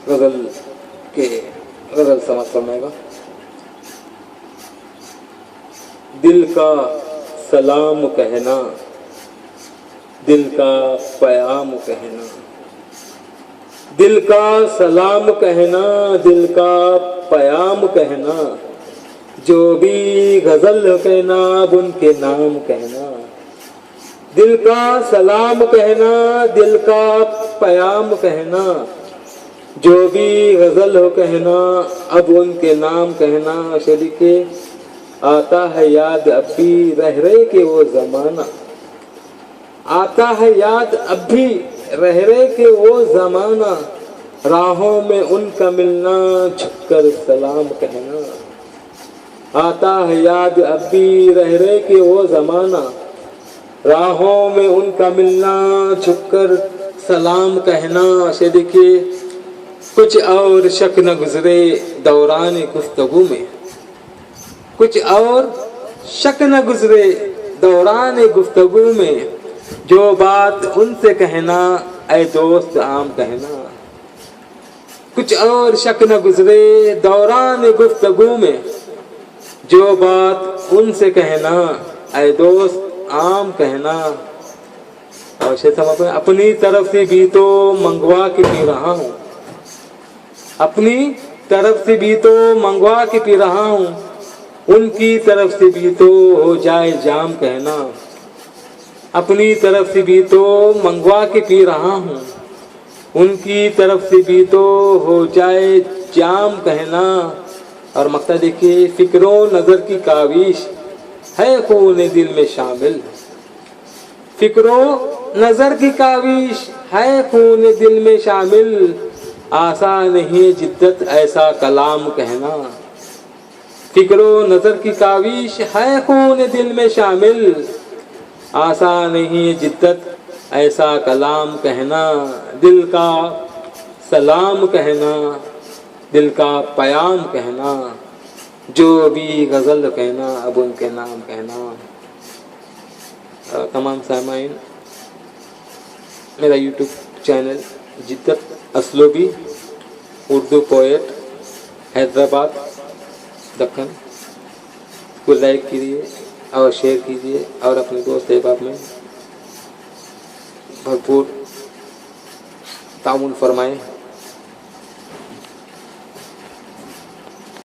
गज़ल के गज़ल समझ फरमाएगा। दिल का सलाम कहना, दिल का प्याम कहना, दिल का सलाम कहना, दिल का प्याम कहना, जो भी गज़ल कहना अब उनके नाम कहना। दिल का सलाम कहना, दिल का प्याम कहना, जो भी गज़ल हो कहना अब उनके नाम कहना। शरीक के आता है याद अब भी रह रहे के वो ज़माना, आता है याद अब भी रह रहे के वो ज़माना, राहों में उनका मिलना झुककर सलाम कहना। आता है याद अब भी रह रहे के वो ज़माना, राहों में उनका मिलना झुककर सलाम कहना। से देखिए कुछ और शक न गुजरे दौरान गुफ्तगू में, कुछ और शक न गुजरे दौरान गुफ्तगू में, जो बात उनसे कहना ऐ दोस्त आम कहना। कुछ और शक न गुजरे दौरान गुफ्तगू में, जो बात उनसे कहना ऐ दोस्त आम कहना। और अपनी तरफ से भी तो मंगवा के पी रहा हूँ, अपनी तरफ से भी तो मंगवा के पी रहा हूँ, उनकी तरफ से भी तो हो जाए जाम कहना। अपनी तरफ से भी तो मंगवा के पी रहा हूँ, उनकी तरफ से भी तो हो जाए जाम कहना। और मक्ता देखिए फिक्रो नज़र की काविश है खून दिल में शामिल, फिक्रो नज़र की काविश है खून दिल में शामिल, आसान नहीं जिद्दत ऐसा कलाम कहना। फिक्रो नज़र की काविश है खून दिल में शामिल, आसान नहीं जिद्दत ऐसा कलाम कहना। दिल का सलाम कहना, दिल का प्याम कहना, जो भी गज़ल कहना अब उनके नाम कहना। तमाम सामाइन मेरा YouTube channel Jiddat Asloobi Urdu poet Hyderabad Deccan को लाइक कीजिए और शेयर कीजिए और अपने दोस्त अहबाब में भरपूर ताउन फरमाएं।